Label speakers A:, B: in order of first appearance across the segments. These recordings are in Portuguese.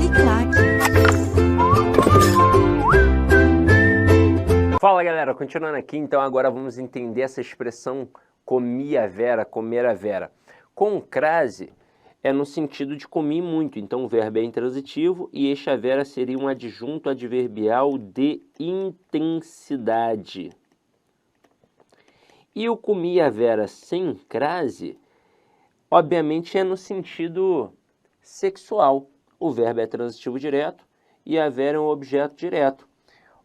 A: claque.
B: Fala galera, continuando aqui, então agora vamos entender essa expressão comi a Vera, comer a Vera. Com crase é no sentido de comi muito, então o verbo é intransitivo e este a Vera seria um adjunto adverbial de intensidade. E o comi a Vera sem crase, obviamente é no sentido sexual. O verbo é transitivo direto e a Vera é um objeto direto.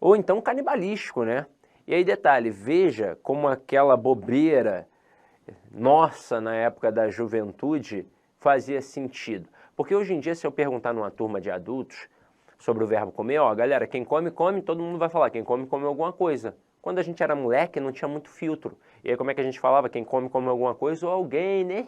B: Ou então canibalístico, né? E aí detalhe, veja como aquela bobeira nossa na época da juventude fazia sentido. Porque hoje em dia, se eu perguntar numa turma de adultos sobre o verbo comer, ó, galera, quem come, come, todo mundo vai falar, quem come, come alguma coisa. Quando a gente era moleque, não tinha muito filtro. E aí como é que a gente falava? Quem come, come alguma coisa, ou alguém, né?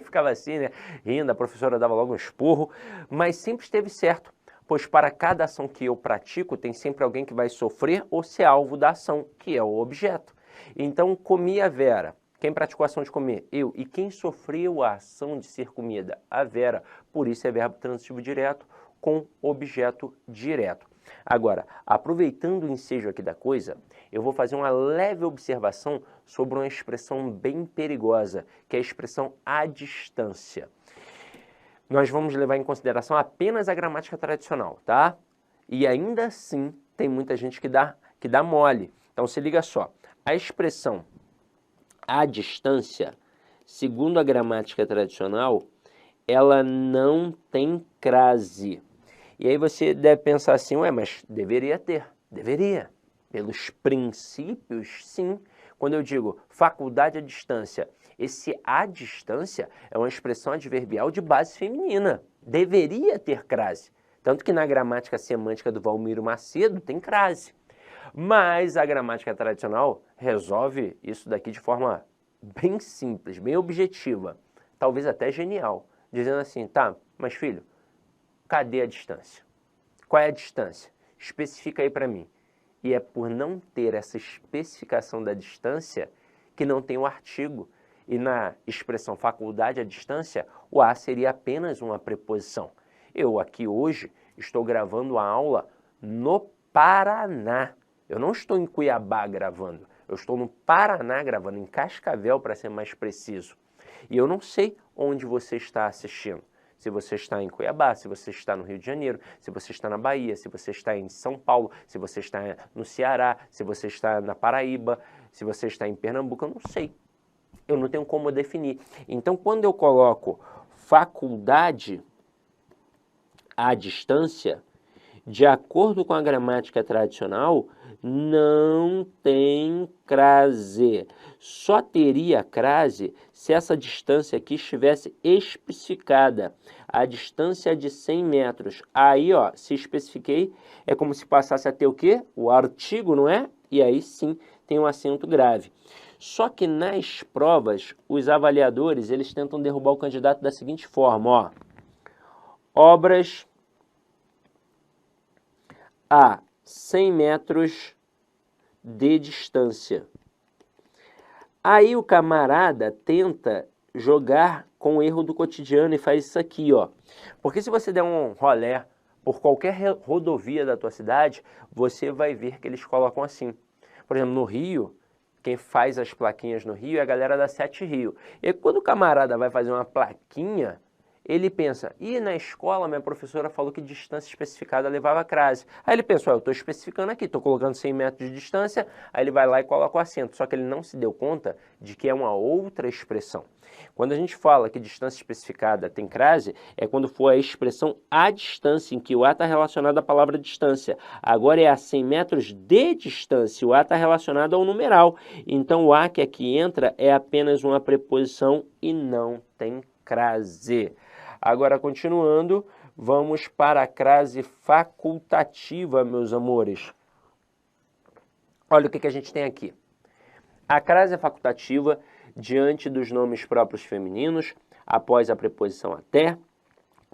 B: Ficava assim, né? Rindo, a professora dava logo um esporro, mas sempre esteve certo. Pois para cada ação que eu pratico, tem sempre alguém que vai sofrer ou ser alvo da ação, que é o objeto. Então, comi a Vera. Quem praticou a ação de comer? Eu. E quem sofreu a ação de ser comida? A Vera. Por isso é verbo transitivo direto com objeto direto. Agora, aproveitando o ensejo aqui da coisa, eu vou fazer uma leve observação sobre uma expressão bem perigosa, que é a expressão à distância. Nós vamos levar em consideração apenas a gramática tradicional, tá? E ainda assim, tem muita gente que dá mole. Então, se liga só. A expressão à distância, segundo a gramática tradicional, ela não tem crase. E aí você deve pensar assim, ué, mas deveria ter. Deveria. Pelos princípios, sim. Quando eu digo faculdade à distância, esse à distância é uma expressão adverbial de base feminina. Deveria ter crase. Tanto que na gramática semântica do Valmiro Macedo tem crase. Mas a gramática tradicional resolve isso daqui de forma bem simples, bem objetiva, talvez até genial, dizendo assim, tá, mas filho, cadê a distância? Qual é a distância? Especifica aí para mim. E é por não ter essa especificação da distância que não tem o artigo. E na expressão faculdade à distância, o a seria apenas uma preposição. Eu aqui hoje estou gravando a aula no Paraná. Eu não estou em Cuiabá gravando. Eu estou no Paraná gravando, em Cascavel para ser mais preciso. E eu não sei onde você está assistindo. Se você está em Cuiabá, se você está no Rio de Janeiro, se você está na Bahia, se você está em São Paulo, se você está no Ceará, se você está na Paraíba, se você está em Pernambuco, eu não sei. Eu não tenho como definir. Então, quando eu coloco faculdade à distância, de acordo com a gramática tradicional, não tem crase. Só teria crase se essa distância aqui estivesse especificada. A distância é de 100 metros. Aí, ó, se especifiquei, é como se passasse a ter o quê? O artigo, não é? E aí sim tem um acento grave. Só que nas provas, os avaliadores, eles tentam derrubar o candidato da seguinte forma, ó. Obras a 100 metros de distância. Aí o camarada tenta jogar com o erro do cotidiano e faz isso aqui, ó. Porque se você der um rolé por qualquer rodovia da tua cidade, você vai ver que eles colocam assim. Por exemplo, no Rio, quem faz as plaquinhas no Rio é a galera da Sete Rio. E quando o camarada vai fazer uma plaquinha, ele pensa, e na escola minha professora falou que distância especificada levava crase. Aí ele pensou, eu estou especificando aqui, estou colocando 100 metros de distância, aí ele vai lá e coloca o acento. Só que ele não se deu conta de que é uma outra expressão. Quando a gente fala que distância especificada tem crase, é quando for a expressão à distância, em que o a está relacionado à palavra distância. Agora é a 100 metros de distância, o a está relacionado ao numeral. Então o a que aqui entra é apenas uma preposição e não tem crase. Agora, continuando, vamos para a crase facultativa, meus amores. Olha o que a gente tem aqui. A crase facultativa, diante dos nomes próprios femininos, após a preposição até,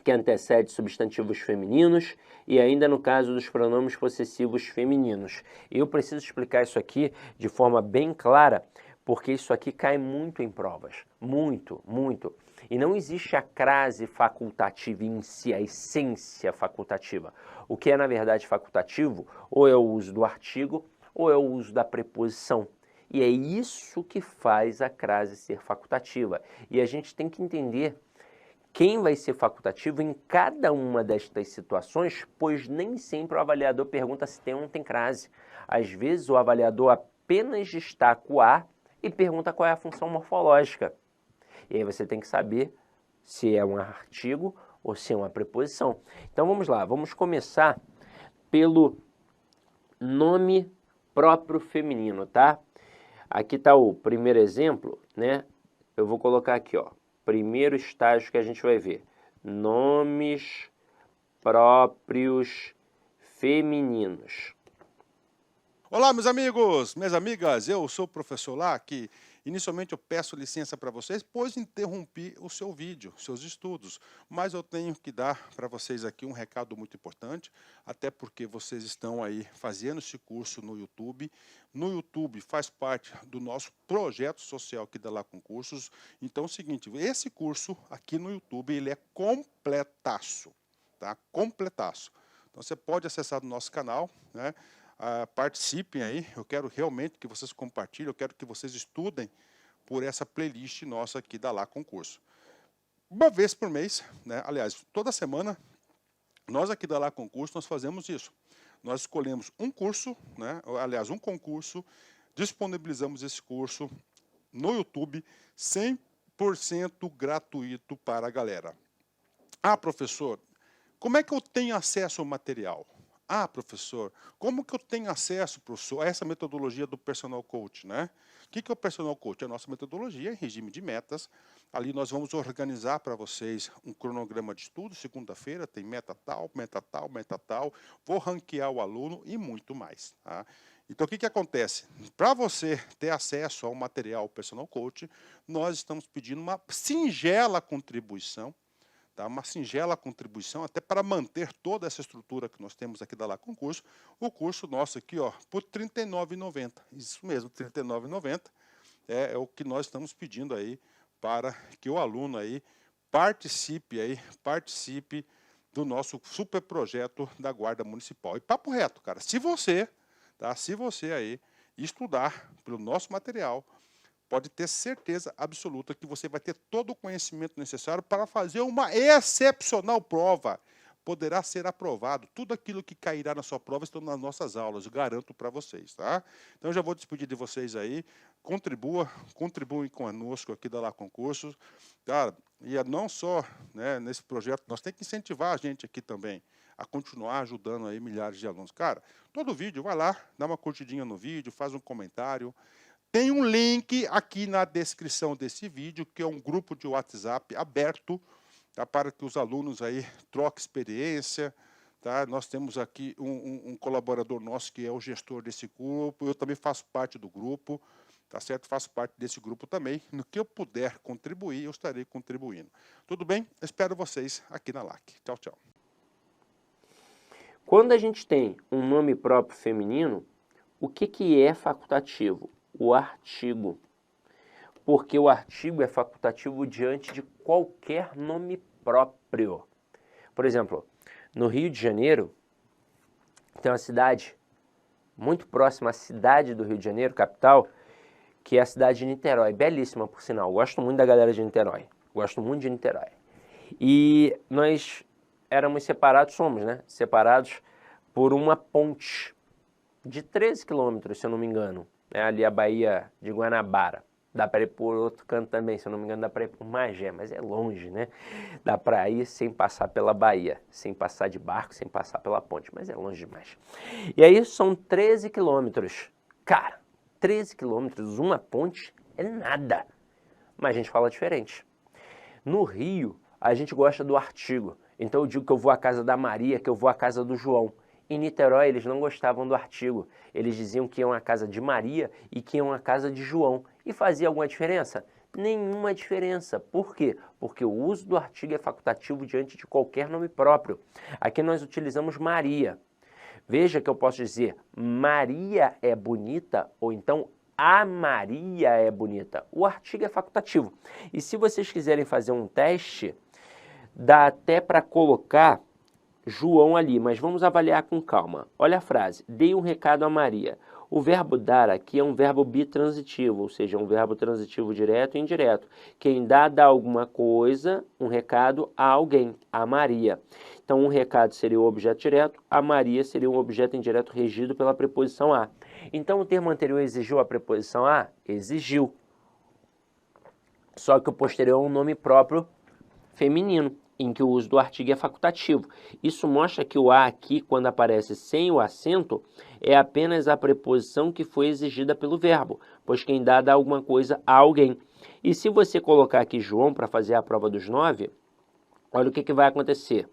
B: que antecede substantivos femininos, e ainda no caso dos pronomes possessivos femininos. Eu preciso explicar isso aqui de forma bem clara, porque isso aqui cai muito em provas. Muito, muito. E não existe a crase facultativa em si, a essência facultativa. O que é, na verdade, facultativo, ou é o uso do artigo, ou é o uso da preposição. E é isso que faz a crase ser facultativa. E a gente tem que entender quem vai ser facultativo em cada uma destas situações, pois nem sempre o avaliador pergunta se tem ou não tem crase. Às vezes o avaliador apenas destaca o A e pergunta qual é a função morfológica. E aí você tem que saber se é um artigo ou se é uma preposição. Então vamos lá, vamos começar pelo nome próprio feminino, tá? Aqui está o primeiro exemplo, né? Eu vou colocar aqui, ó. Primeiro estágio que a gente vai ver. Nomes próprios femininos.
A: Olá, meus amigos, minhas amigas, eu sou o professor Lac. Inicialmente eu peço licença para vocês, pois interrompi o seu vídeo, seus estudos. Mas eu tenho que dar para vocês aqui um recado muito importante, até porque vocês estão aí fazendo esse curso no YouTube. No YouTube faz parte do nosso projeto social aqui da Lá Concursos. Então é o seguinte, esse curso aqui no YouTube, ele é completaço, tá? Completaço. Então você pode acessar no nosso canal, né? Participem aí, eu quero realmente que vocês compartilhem, eu quero que vocês estudem por essa playlist nossa aqui da Lá Concurso. Uma vez por mês, né? Aliás, toda semana, nós aqui da Lá Concurso, nós fazemos isso. Nós escolhemos um curso, né? Aliás, um concurso, disponibilizamos esse curso no YouTube, 100% gratuito para a galera. Ah, professor, como é que eu tenho acesso ao material? Ah, professor, como que eu tenho acesso, professor, a essa metodologia do Personal Coach, né? O que é o Personal Coach? A nossa metodologia em regime de metas. Ali nós vamos organizar para vocês um cronograma de estudo. Segunda-feira tem meta tal, meta tal, meta tal. Vou ranquear o aluno e muito mais, tá? Então, o que acontece? Para você ter acesso ao material Personal Coach, nós estamos pedindo uma singela contribuição, tá? Uma singela contribuição, até para manter toda essa estrutura que nós temos aqui da Lá Concurso. O curso nosso aqui, ó, por R$ 39,90. Isso mesmo, R$ 39,90 é o que nós estamos pedindo aí para que o aluno aí participe do nosso super projeto da Guarda Municipal. E papo reto, cara, se você aí estudar pelo nosso material, pode ter certeza absoluta que você vai ter todo o conhecimento necessário para fazer uma excepcional prova. Poderá ser aprovado. Tudo aquilo que cairá na sua prova estão nas nossas aulas, eu garanto para vocês, tá? Então, eu já vou despedir de vocês aí. Contribuem conosco aqui da Lá Concursos. Cara, e não só, né, nesse projeto, nós temos que incentivar a gente aqui também a continuar ajudando aí milhares de alunos. Cara, todo vídeo, vai lá, dá uma curtidinha no vídeo, faz um comentário. Tem um link aqui na descrição desse vídeo, que é um grupo de WhatsApp aberto, tá, para que os alunos aí troquem experiência. Tá? Nós temos aqui um colaborador nosso que é o gestor desse grupo, eu também faço parte do grupo, tá certo? Faço parte desse grupo também. No que eu puder contribuir, eu estarei contribuindo. Tudo bem? Espero vocês aqui na LAC. Tchau, tchau.
B: Quando a gente tem um nome próprio feminino, o que é facultativo? O artigo. Porque o artigo é facultativo diante de qualquer nome próprio. Por exemplo, no Rio de Janeiro, tem uma cidade muito próxima à cidade do Rio de Janeiro, capital, que é a cidade de Niterói. Belíssima, por sinal. Gosto muito da galera de Niterói. Gosto muito de Niterói. E nós éramos separados, somos, né? Separados por uma ponte de 13 quilômetros, se eu não me engano. É ali a Baía de Guanabara. Dá para ir por outro canto também, se eu não me engano, dá para ir por Magé, mas é longe, né? Dá para ir sem passar pela Baía, sem passar de barco, sem passar pela ponte, mas é longe demais. E aí são 13 quilômetros. Cara, 13 quilômetros, uma ponte é nada. Mas a gente fala diferente. No Rio, a gente gosta do artigo. Então eu digo que eu vou à casa da Maria, que eu vou à casa do João. Em Niterói, eles não gostavam do artigo. Eles diziam que iam à casa de Maria e que iam à casa de João. E fazia alguma diferença? Nenhuma diferença. Por quê? Porque o uso do artigo é facultativo diante de qualquer nome próprio. Aqui nós utilizamos Maria. Veja que eu posso dizer Maria é bonita ou então a Maria é bonita. O artigo é facultativo. E se vocês quiserem fazer um teste, dá até para colocar João ali, mas vamos avaliar com calma. Olha a frase, dei um recado a Maria. O verbo dar aqui é um verbo bitransitivo, ou seja, um verbo transitivo direto e indireto. Quem dá alguma coisa, um recado a alguém, a Maria. Então, um recado seria o objeto direto, a Maria seria um objeto indireto regido pela preposição a. Então, o termo anterior exigiu a preposição a? Exigiu. Só que o posterior é um nome próprio feminino, em que o uso do artigo é facultativo. Isso mostra que o a aqui, quando aparece sem o acento, é apenas a preposição que foi exigida pelo verbo, pois quem dá alguma coisa a alguém. E se você colocar aqui João para fazer a prova dos 9, olha o que vai acontecer.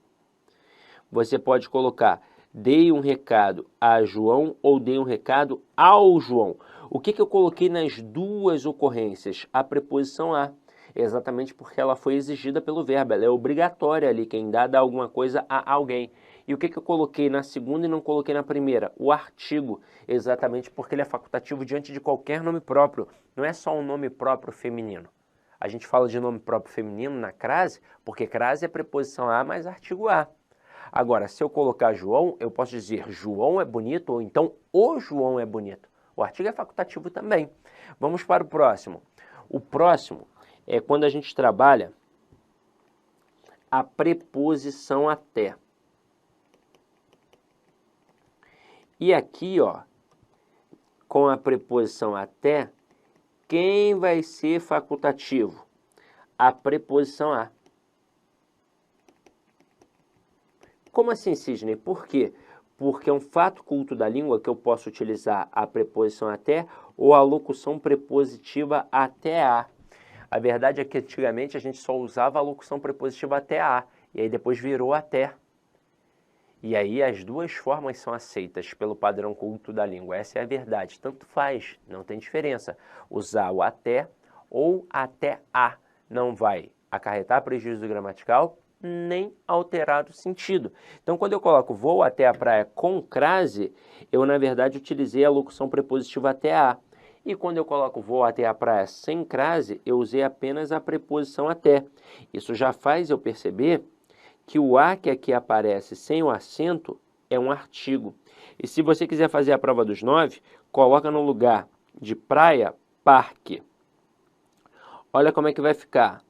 B: Você pode colocar, dei um recado a João ou dei um recado ao João. O que eu coloquei nas duas ocorrências? A preposição a. Exatamente porque ela foi exigida pelo verbo, ela é obrigatória ali, quem dá alguma coisa a alguém. E o que eu coloquei na segunda e não coloquei na primeira? O artigo, exatamente porque ele é facultativo diante de qualquer nome próprio, não é só um nome próprio feminino. A gente fala de nome próprio feminino na crase, porque crase é preposição a mais artigo a. Agora, se eu colocar João, eu posso dizer João é bonito ou então o João é bonito. O artigo é facultativo também. Vamos para o próximo. O próximo é quando a gente trabalha a preposição até. E aqui, ó, com a preposição até, quem vai ser facultativo? A preposição a. Como assim, Sidney? Por quê? Porque é um fato culto da língua que eu posso utilizar a preposição até ou a locução prepositiva até a. A verdade é que antigamente a gente só usava a locução prepositiva até a, e aí depois virou até. E aí as duas formas são aceitas pelo padrão culto da língua. Essa é a verdade. Tanto faz, não tem diferença. Usar o até ou até a não vai acarretar prejuízo gramatical, nem alterar o sentido. Então, quando eu coloco vou até a praia com crase, eu, na verdade, utilizei a locução prepositiva até a. E quando eu coloco vou até a praia sem crase, eu usei apenas a preposição até. Isso já faz eu perceber que o a que aqui aparece sem o acento é um artigo. E se você quiser fazer a prova dos 9, coloca no lugar de praia, parque. Olha como é que vai ficar.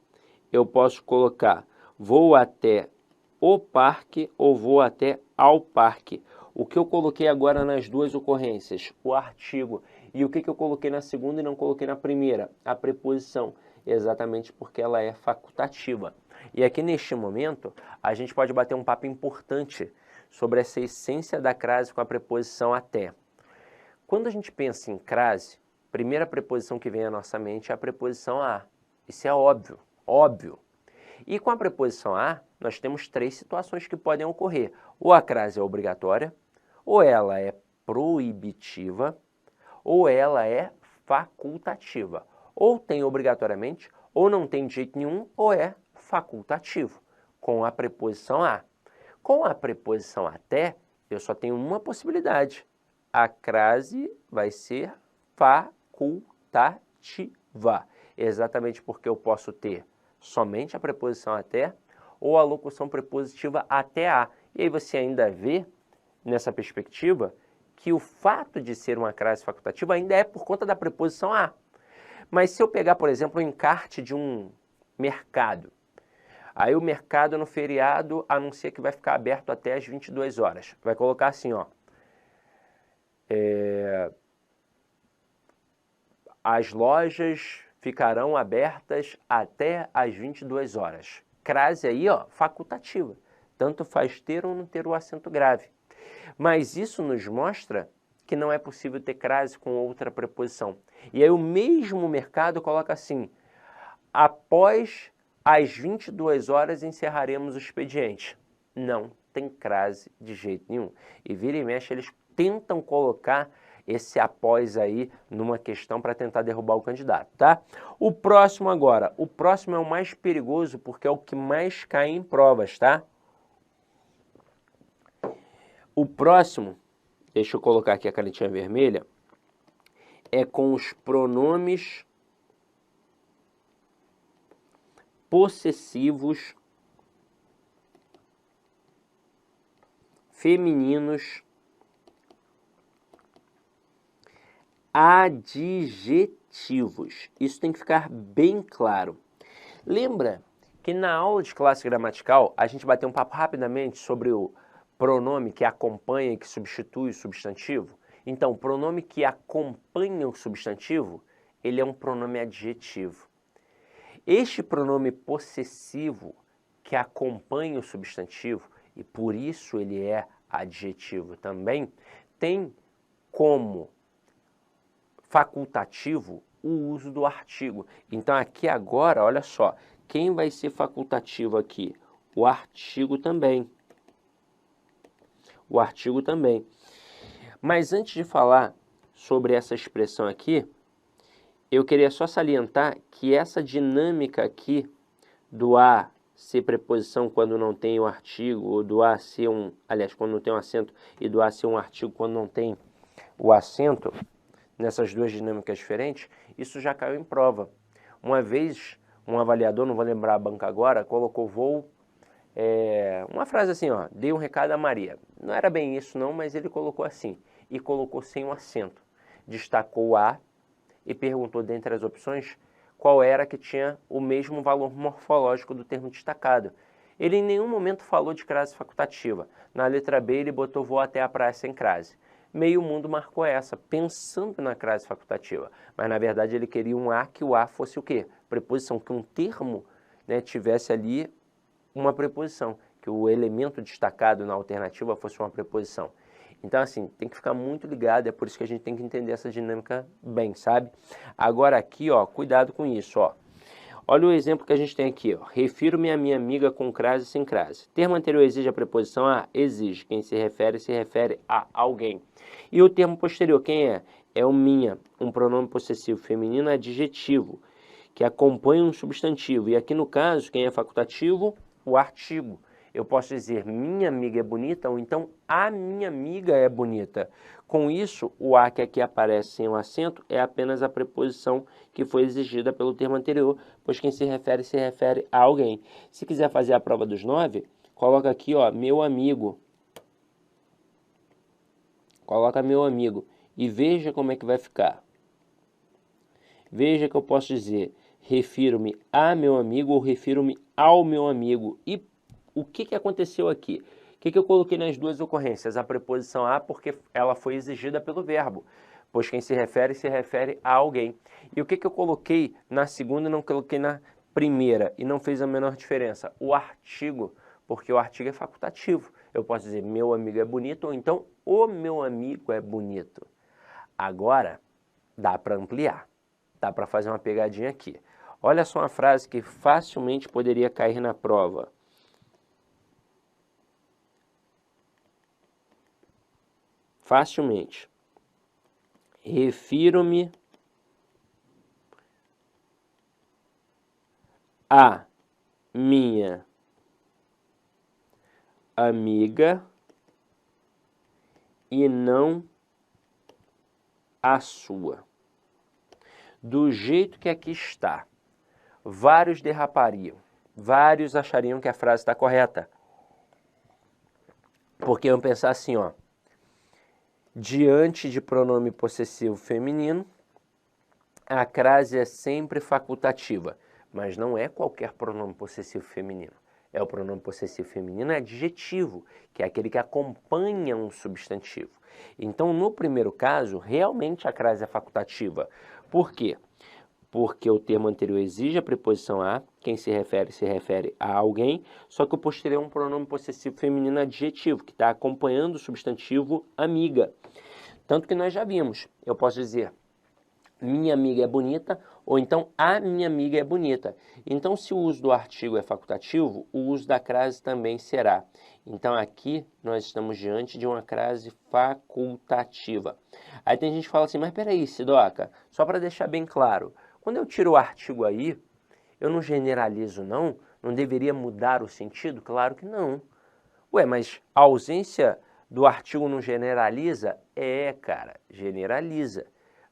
B: Eu posso colocar vou até o parque ou vou até ao parque. O que eu coloquei agora nas duas ocorrências? O artigo. E o que eu coloquei na segunda e não coloquei na primeira? A preposição. Exatamente porque ela é facultativa. E aqui neste momento, a gente pode bater um papo importante sobre essa essência da crase com a preposição até. Quando a gente pensa em crase, a primeira preposição que vem à nossa mente é a preposição a. Isso é óbvio, óbvio. E com a preposição a, nós temos três situações que podem ocorrer. Ou a crase é obrigatória, ou ela é proibitiva, ou ela é facultativa. Ou tem obrigatoriamente, ou não tem de jeito nenhum, ou é facultativo, com a preposição a. Com a preposição até, eu só tenho uma possibilidade. A crase vai ser facultativa. Exatamente porque eu posso ter somente a preposição até ou a locução prepositiva até a. E aí você ainda vê, nessa perspectiva, que o fato de ser uma crase facultativa ainda é por conta da preposição a. Mas se eu pegar, por exemplo, o encarte de um mercado, aí o mercado no feriado anuncia que vai ficar aberto até as 22 horas. Vai colocar assim, ó. As lojas ficarão abertas até as 22 horas. Crase aí, ó, facultativa. Tanto faz ter ou não ter o acento grave. Mas isso nos mostra que não é possível ter crase com outra preposição. E aí o mesmo mercado coloca assim, após as 22 horas encerraremos o expediente. Não tem crase de jeito nenhum. E vira e mexe, eles tentam colocar esse após aí numa questão para tentar derrubar o candidato, tá? O próximo agora. O próximo é o mais perigoso porque é o que mais cai em provas, tá? O próximo, deixa eu colocar aqui a canetinha vermelha, é com os pronomes possessivos femininos adjetivos. Isso tem que ficar bem claro. Lembra que na aula de classe gramatical a gente bateu um papo rapidamente sobre o pronome que acompanha e que substitui o substantivo? Então, o pronome que acompanha o substantivo, ele é um pronome adjetivo. Este pronome possessivo que acompanha o substantivo, e por isso ele é adjetivo também, tem como facultativo o uso do artigo. Então aqui agora, olha só, quem vai ser facultativo aqui? O artigo também. O artigo também. Mas antes de falar sobre essa expressão aqui, eu queria só salientar que essa dinâmica aqui do a ser preposição quando não tem o artigo, ou do a ser quando não tem um acento, e do a ser um artigo quando não tem o acento, nessas duas dinâmicas diferentes, isso já caiu em prova. Uma vez, um avaliador, não vou lembrar a banca agora, colocou uma frase assim, ó, dei um recado a Maria. Não era bem isso não, mas ele colocou assim, e colocou sem o acento. Destacou o a e perguntou dentre as opções qual era que tinha o mesmo valor morfológico do termo destacado. Ele em nenhum momento falou de crase facultativa. Na letra B ele botou vou até a praia sem crase. Meio mundo marcou essa, pensando na crase facultativa. Mas na verdade ele queria um a, que o a fosse o quê? Preposição, que um termo, né, tivesse ali uma preposição, que o elemento destacado na alternativa fosse uma preposição. Então, assim, tem que ficar muito ligado, é por isso que a gente tem que entender essa dinâmica bem, sabe? Agora aqui, ó, cuidado com isso, ó. Olha o exemplo que a gente tem aqui, ó. Refiro-me à minha amiga com crase e sem crase. Termo anterior exige a preposição a? Exige. Quem se refere a alguém. E o termo posterior, quem é? É o minha, um pronome possessivo feminino adjetivo, que acompanha um substantivo. E aqui no caso, quem é facultativo? O artigo. Eu posso dizer minha amiga é bonita ou então a minha amiga é bonita. Com isso, o a que aqui aparece sem o acento é apenas a preposição que foi exigida pelo termo anterior, pois quem se refere a alguém. Se quiser fazer a prova dos 9, coloca aqui, ó, meu amigo. Coloca meu amigo e veja como é que vai ficar. Veja que eu posso dizer refiro-me a meu amigo ou refiro-me ao meu amigo. E o que aconteceu aqui? O que eu coloquei nas duas ocorrências? A preposição a porque ela foi exigida pelo verbo, pois quem se refere a alguém. E o que eu coloquei na segunda e não coloquei na primeira e não fez a menor diferença? O artigo, porque o artigo é facultativo. Eu posso dizer meu amigo é bonito ou então o meu amigo é bonito. Agora, dá para ampliar, dá para fazer uma pegadinha aqui. Olha só uma frase que facilmente poderia cair na prova. Facilmente. Refiro-me a minha amiga e não a sua. Do jeito que aqui está, vários derrapariam, vários achariam que a frase está correta. Porque iam pensar assim, ó, diante de pronome possessivo feminino, a crase é sempre facultativa, mas não é qualquer pronome possessivo feminino. É o pronome possessivo feminino adjetivo, que é aquele que acompanha um substantivo. Então, no primeiro caso, realmente a crase é facultativa. Por quê? Porque o termo anterior exige a preposição a, quem se refere a alguém, só que o posterior é um pronome possessivo feminino adjetivo, que está acompanhando o substantivo amiga. Tanto que nós já vimos, eu posso dizer minha amiga é bonita, ou então a minha amiga é bonita. Então, se o uso do artigo é facultativo, o uso da crase também será. Então, aqui nós estamos diante de uma crase facultativa. Aí tem gente que fala assim, mas peraí, Sidoca, só para deixar bem claro, quando eu tiro o artigo aí, eu não generalizo não? Não deveria mudar o sentido? Claro que não. Ué, mas a ausência do artigo não generaliza? É, cara, generaliza.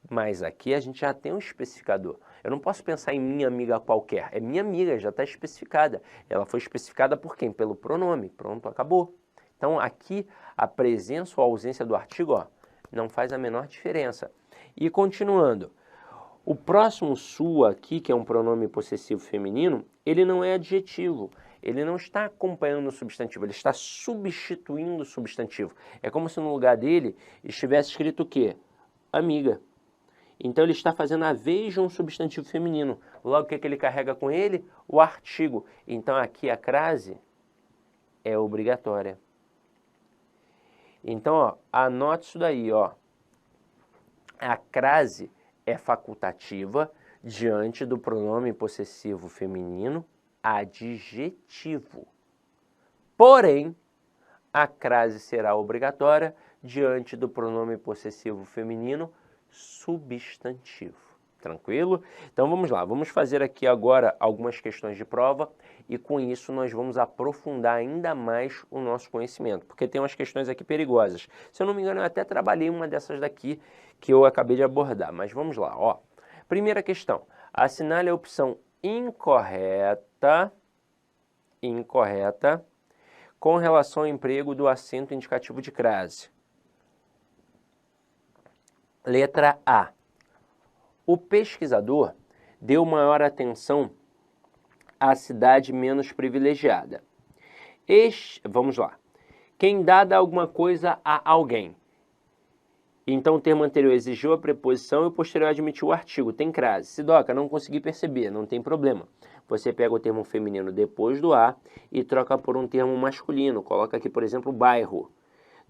B: Mas aqui a gente já tem um especificador. Eu não posso pensar em minha amiga qualquer. É minha amiga, já está especificada. Ela foi especificada por quem? Pelo pronome. Pronto, acabou. Então aqui a presença ou ausência do artigo, ó, não faz a menor diferença. E continuando, o próximo sua aqui, que é um pronome possessivo feminino, ele não é adjetivo. Ele não está acompanhando o substantivo, ele está substituindo o substantivo. É como se no lugar dele estivesse escrito o quê? Amiga. Então ele está fazendo a vez de um substantivo feminino. Logo, o que ele carrega com ele? O artigo. Então aqui a crase é obrigatória. Então, ó, anote isso daí, ó. A crase é facultativa diante do pronome possessivo feminino adjetivo. Porém, a crase será obrigatória diante do pronome possessivo feminino substantivo. Tranquilo? Então vamos lá, vamos fazer aqui agora algumas questões de prova e com isso nós vamos aprofundar ainda mais o nosso conhecimento, porque tem umas questões aqui perigosas. Se eu não me engano, eu até trabalhei uma dessas daqui que eu acabei de abordar, mas vamos lá, ó. Primeira questão, assinale a opção incorreta com relação ao emprego do acento indicativo de crase. Letra A. O pesquisador deu maior atenção à cidade menos privilegiada. Vamos lá. Quem dada alguma coisa a alguém. Então o termo anterior exigiu a preposição e o posterior admitiu o artigo. Tem crase. Sidoca, não consegui perceber, não tem problema. Você pega o termo feminino depois do a e troca por um termo masculino. Coloca aqui, por exemplo, bairro.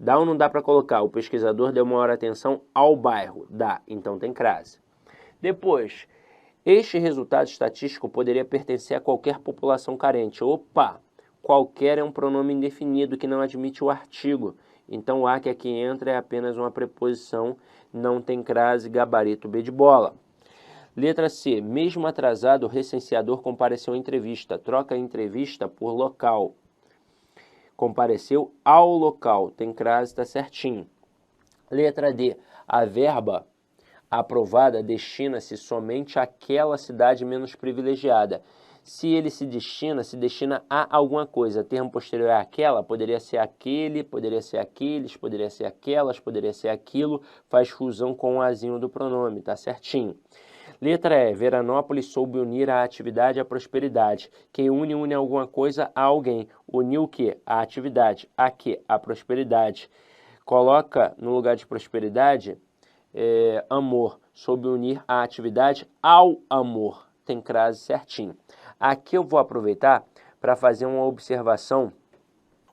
B: Dá ou não dá para colocar? O pesquisador deu maior atenção ao bairro. Dá, então tem crase. Depois, este resultado estatístico poderia pertencer a qualquer população carente. Opa! Qualquer é um pronome indefinido que não admite o artigo. Então, o a que aqui entra é apenas uma preposição, não tem crase, gabarito B de bola. Letra C. Mesmo atrasado, o recenseador compareceu à entrevista. Troca a entrevista por local. Compareceu ao local. Tem crase, está certinho. Letra D. A verba aprovada destina-se somente àquela cidade menos privilegiada. Se ele se destina a alguma coisa. Termo posterior é aquela, poderia ser aquele, poderia ser aqueles, poderia ser aquelas, poderia ser aquilo. Faz fusão com o azinho do pronome, tá certinho. Letra E. Veranópolis soube unir a atividade à prosperidade. Quem une alguma coisa a alguém. Uniu o quê? A atividade. A quê? A prosperidade. Coloca no lugar de prosperidade amor. Soube unir a atividade ao amor. Tem crase certinho. Aqui eu vou aproveitar para fazer uma observação.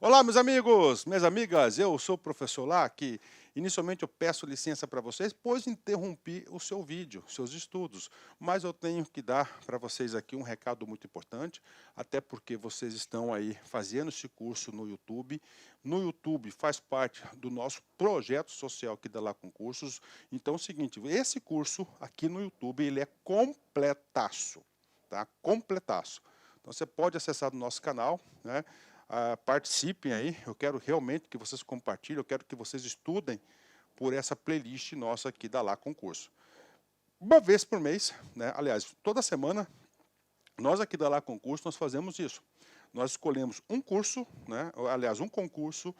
A: Olá, meus amigos, minhas amigas, eu sou o professor lá que inicialmente eu peço licença para vocês, pois interrompi o seu vídeo, seus estudos, mas eu tenho que dar para vocês aqui um recado muito importante, até porque vocês estão aí fazendo esse curso no YouTube. No YouTube faz parte do nosso projeto social aqui da Lá Concursos. Então é o seguinte, esse curso aqui no YouTube, ele é completaço, tá? Completaço. Então você pode acessar no nosso canal, né? Participem aí, eu quero realmente que vocês compartilhem, eu quero que vocês estudem por essa playlist nossa aqui da Lá Concurso. Uma vez por mês, né? Aliás, toda semana, nós aqui da Lá Concurso, nós fazemos isso. Nós escolhemos um curso, né? Aliás, um concurso,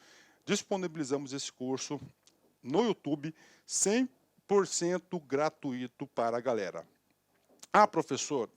A: disponibilizamos esse curso no YouTube, 100% gratuito para a galera. Ah, professor,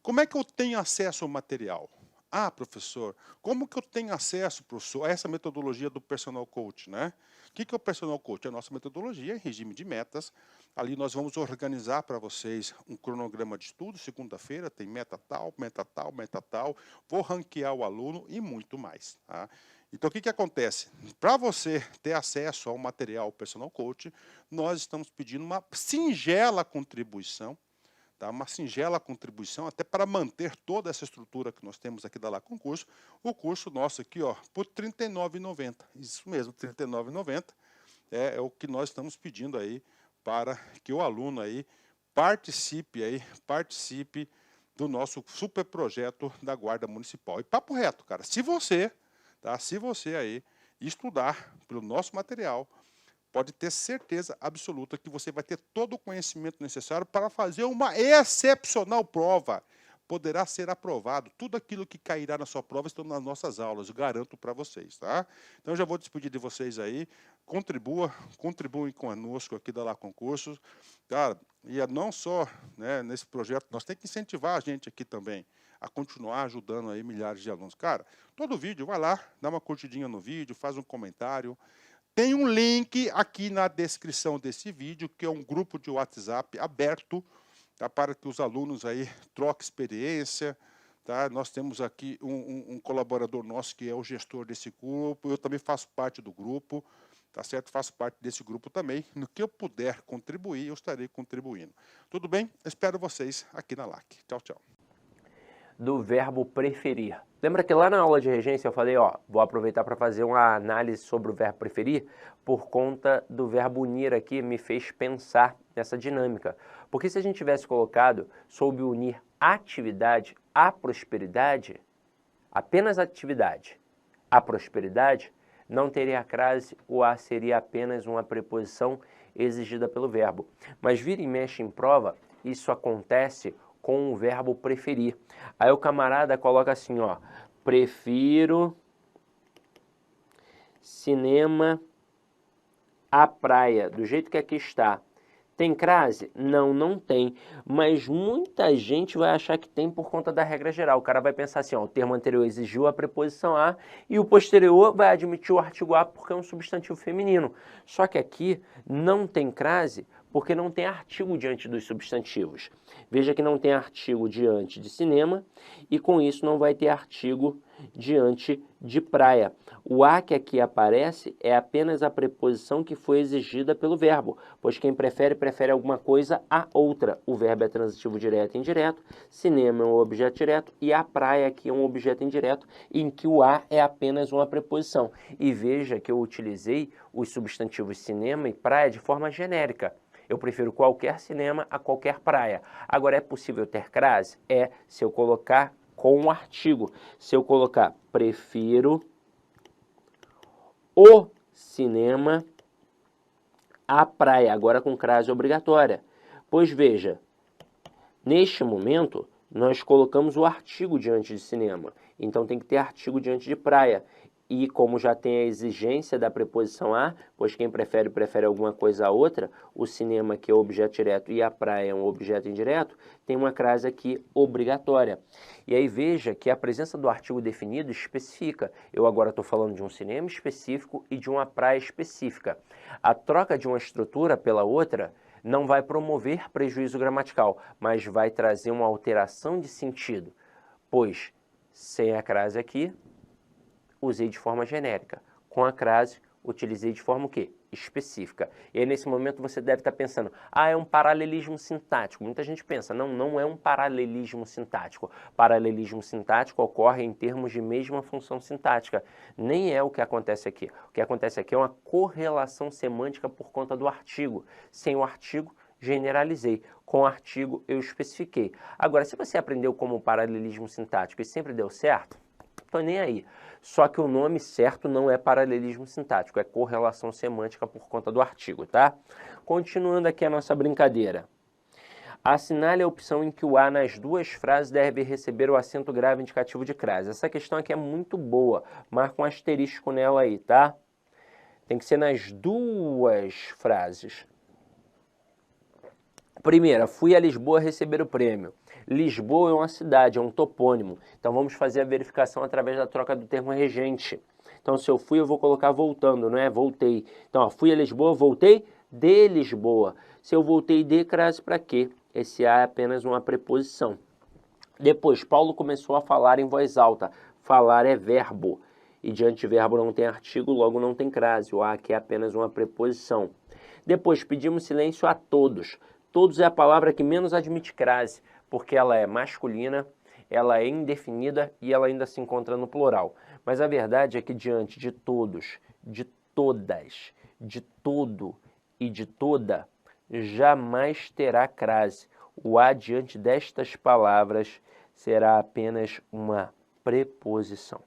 A: como é que eu tenho acesso ao material? Ah, professor, como que eu tenho acesso, professor, a essa metodologia do Personal Coach, né? O que é o Personal Coach? É a nossa metodologia em regime de metas. Ali nós vamos organizar para vocês um cronograma de estudo. Segunda-feira tem meta tal, meta tal, meta tal. Vou ranquear o aluno e muito mais, tá? Então, o que acontece? Para você ter acesso ao material Personal Coach, nós estamos pedindo uma singela contribuição, tá? Uma singela contribuição, até para manter toda essa estrutura que nós temos aqui da Lá Concurso. O curso nosso aqui, ó, por R$ 39,90. Isso mesmo, R$ 39,90 é o que nós estamos pedindo aí para que o aluno aí participe do nosso super projeto da Guarda Municipal. E papo reto, cara, se você aí estudar pelo nosso material, pode ter certeza absoluta que você vai ter todo o conhecimento necessário para fazer uma excepcional prova. Poderá ser aprovado. Tudo aquilo que cairá na sua prova estão nas nossas aulas, eu garanto para vocês, tá? Então, eu já vou despedir de vocês aí. Contribuem conosco aqui da Lá Concursos, tá? E não só, né, nesse projeto, nós temos que incentivar a gente aqui também a continuar ajudando aí milhares de alunos. Cara, todo vídeo, vai lá, dá uma curtidinha no vídeo, faz um comentário. Tem um link aqui na descrição desse vídeo, que é um grupo de WhatsApp aberto, tá, para que os alunos aí troquem experiência. Tá? Nós temos aqui um colaborador nosso que é o gestor desse grupo, eu também faço parte do grupo, tá certo? Faço parte desse grupo também. No que eu puder contribuir, eu estarei contribuindo. Tudo bem? Espero vocês aqui na LAC. Tchau, tchau.
B: Do verbo preferir. Lembra que lá na aula de regência eu falei, ó, vou aproveitar para fazer uma análise sobre o verbo preferir, por conta do verbo unir aqui, me fez pensar nessa dinâmica. Porque se a gente tivesse colocado soube unir atividade à prosperidade, apenas atividade à prosperidade, não teria a crase, o a seria apenas uma preposição exigida pelo verbo. Mas vira e mexe em prova, isso acontece com o verbo preferir. Aí o camarada coloca assim, ó, prefiro cinema à praia, do jeito que aqui está. Tem crase? Não, não tem. Mas muita gente vai achar que tem por conta da regra geral. O cara vai pensar assim, ó, o termo anterior exigiu a preposição a e o posterior vai admitir o artigo a porque é um substantivo feminino. Só que aqui não tem crase porque não tem artigo diante dos substantivos. Veja que não tem artigo diante de cinema e com isso não vai ter artigo diante de praia. O a que aqui aparece é apenas a preposição que foi exigida pelo verbo, pois quem prefere alguma coisa a outra. O verbo é transitivo direto e indireto, cinema é um objeto direto e a praia aqui é um objeto indireto, em que o a é apenas uma preposição. E veja que eu utilizei os substantivos cinema e praia de forma genérica. Eu prefiro qualquer cinema a qualquer praia. Agora, é possível ter crase? É, se eu colocar com um artigo. Se eu colocar prefiro o cinema à praia, agora com crase obrigatória. Pois veja, neste momento, nós colocamos o artigo diante de cinema. Então tem que ter artigo diante de praia. E como já tem a exigência da preposição a, pois quem prefere alguma coisa a outra, o cinema que é objeto direto e a praia é um objeto indireto, tem uma crase aqui obrigatória. E aí veja que a presença do artigo definido especifica. Eu agora estou falando de um cinema específico e de uma praia específica. A troca de uma estrutura pela outra não vai promover prejuízo gramatical, mas vai trazer uma alteração de sentido, pois sem a crase aqui, usei de forma genérica. Com a crase, utilizei de forma o quê? Específica. E aí, nesse momento, você deve estar pensando, ah, é um paralelismo sintático. Muita gente pensa, não, não é um paralelismo sintático. Paralelismo sintático ocorre em termos de mesma função sintática. Nem é o que acontece aqui. O que acontece aqui é uma correlação semântica por conta do artigo. Sem o artigo, generalizei. Com o artigo, eu especifiquei. Agora, se você aprendeu como paralelismo sintático e sempre deu certo, estou nem aí. Só que o nome certo não é paralelismo sintático, é correlação semântica por conta do artigo, tá? Continuando aqui a nossa brincadeira. Assinale a opção em que o a nas duas frases deve receber o acento grave indicativo de crase. Essa questão aqui é muito boa, marca um asterisco nela aí, tá? Tem que ser nas duas frases. Primeira, fui a Lisboa receber o prêmio. Lisboa é uma cidade, é um topônimo. Então vamos fazer a verificação através da troca do termo regente. Então se eu fui, eu vou colocar voltando, não é? Voltei. Então, ó, fui a Lisboa, voltei de Lisboa. Se eu voltei de, crase para quê? Esse a é apenas uma preposição. Depois, Paulo começou a falar em voz alta. Falar é verbo. E diante de verbo não tem artigo, logo não tem crase. O a aqui é apenas uma preposição. Depois, pedimos silêncio a todos. Todos é a palavra que menos admite crase, porque ela é masculina, ela é indefinida e ela ainda se encontra no plural. Mas a verdade é que diante de todos, de todas, de todo e de toda, jamais terá crase. O a diante destas palavras será apenas uma preposição.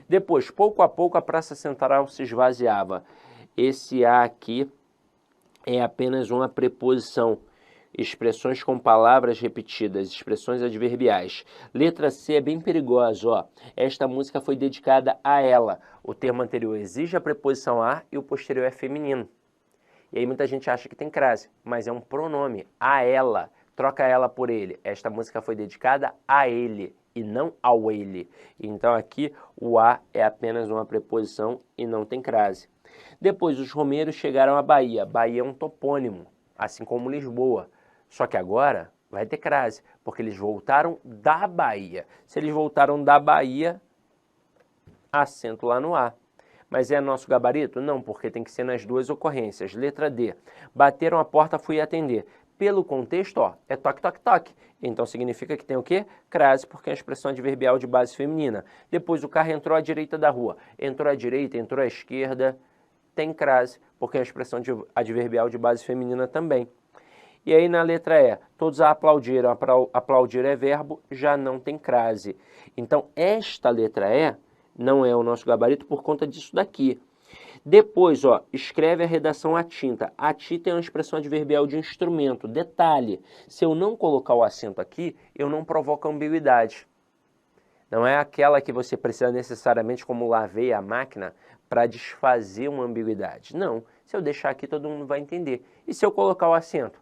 B: Depois, pouco a pouco, a praça central se esvaziava. esse A aqui é apenas uma preposição. Expressões com palavras repetidas, expressões adverbiais. Letra C é bem perigosa, ó. Esta música foi dedicada a ela. O termo anterior exige a preposição a e o posterior é feminino. E aí muita gente acha que tem crase, mas é um pronome, a ela. Troca ela por ele. Esta música foi dedicada a ele e não ao ele. Então aqui o a é apenas uma preposição e não tem crase. Depois os romeiros chegaram à Bahia. Bahia é um topônimo, assim como Lisboa. Só que agora vai ter crase, porque eles voltaram da Bahia. Se eles voltaram da Bahia, acento lá no A. Mas é nosso gabarito? Não, porque tem que ser nas duas ocorrências. Letra D. Bateram a porta, fui atender. Pelo contexto, ó, é toque, toque, toque. Então significa que tem o quê? Crase, porque é a expressão adverbial de base feminina. Depois o carro entrou à direita da rua. Entrou à direita, entrou à esquerda. Tem crase, porque é a expressão adverbial de base feminina também. E aí na letra E, todos aplaudiram, aplaudir é verbo, já não tem crase. Então esta letra E não é o nosso gabarito por conta disso daqui. Depois, ó, escreve a redação à tinta. A tinta é uma expressão adverbial de instrumento. Detalhe, se eu não colocar o acento aqui, eu não provoco ambiguidade. Não é aquela que você precisa necessariamente, como lavei a máquina, para desfazer uma ambiguidade. Não, se eu deixar aqui todo mundo vai entender. E se eu colocar o acento?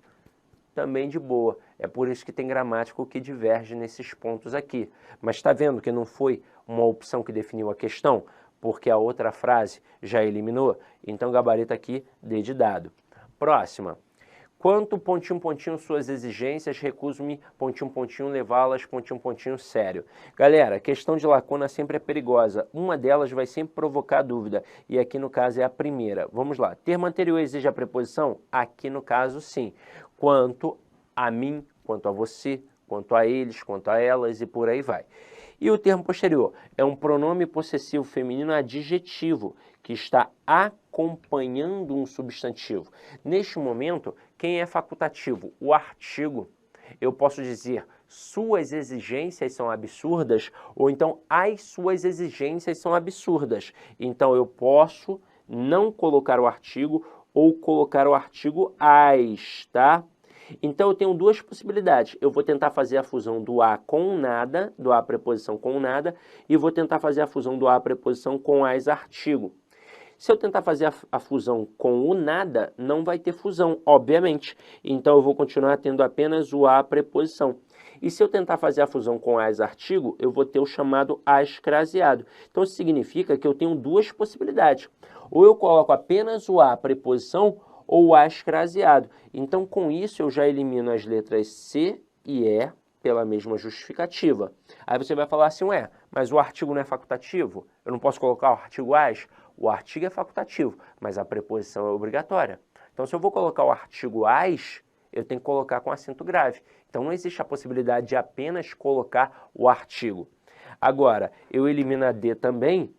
B: Também de boa. É por isso que tem gramático que diverge nesses pontos aqui. Mas está vendo que não foi uma opção que definiu a questão? Porque a outra frase já eliminou? Então, gabarito aqui, D de dado. Próxima. Quanto, pontinho, pontinho, suas exigências, recuso-me, pontinho, pontinho, levá-las, pontinho, pontinho, sério. Galera, a questão de lacuna sempre é perigosa. Uma delas vai sempre provocar dúvida. E aqui, no caso, é a primeira. Vamos lá. Termo anterior exige a preposição? Aqui, no caso, sim. Quanto a mim, quanto a você, quanto a eles, quanto a elas e por aí vai. E o termo posterior é um pronome possessivo feminino adjetivo que está acompanhando um substantivo. Neste momento, quem é facultativo? O artigo. Eu posso dizer suas exigências são absurdas ou então as suas exigências são absurdas. Então eu posso não colocar o artigo ou colocar o artigo as, tá? Então eu tenho duas possibilidades. Eu vou tentar fazer a fusão do a com nada, do a preposição com nada, e vou tentar fazer a fusão do a preposição com as artigo. Se eu tentar fazer a fusão com o nada, não vai ter fusão, obviamente. Então eu vou continuar tendo apenas o a preposição. E se eu tentar fazer a fusão com as artigo, eu vou ter o chamado as craseado. Então isso significa que eu tenho duas possibilidades. Ou eu coloco apenas o a preposição ou o as craseado. Então com isso eu já elimino as letras C e E pela mesma justificativa. Aí você vai falar assim, ué, mas o artigo não é facultativo? Eu não posso colocar o artigo as? O artigo é facultativo, mas a preposição é obrigatória. Então se eu vou colocar o artigo as, eu tenho que colocar com acento grave. Então não existe a possibilidade de apenas colocar o artigo. Agora, eu elimino a D também,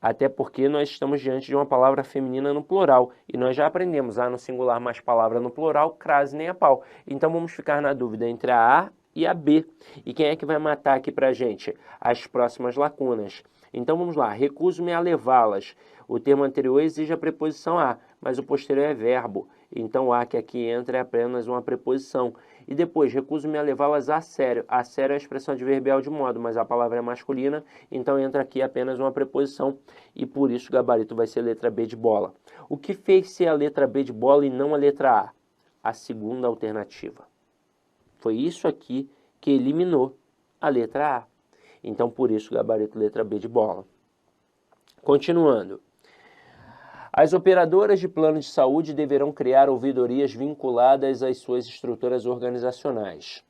B: até porque nós estamos diante de uma palavra feminina no plural. E nós já aprendemos A no singular mais palavra no plural, crase nem a pau. Então vamos ficar na dúvida entre a A e a B. E quem é que vai matar aqui pra gente? As próximas lacunas. Então vamos lá, recuso-me a levá-las. O termo anterior exige a preposição a, mas o posterior é verbo. Então o a que aqui entra é apenas uma preposição. E depois, recuso-me a levá-las a sério. A sério é a expressão adverbial de modo, mas a palavra é masculina, então entra aqui apenas uma preposição. E por isso o gabarito vai ser a letra B de bola. O que fez ser a letra B de bola e não a letra A? A segunda alternativa. Foi isso aqui que eliminou a letra A. Então, por isso, o gabarito letra B de bola. Continuando. As operadoras de plano de saúde deverão criar ouvidorias vinculadas às suas estruturas organizacionais.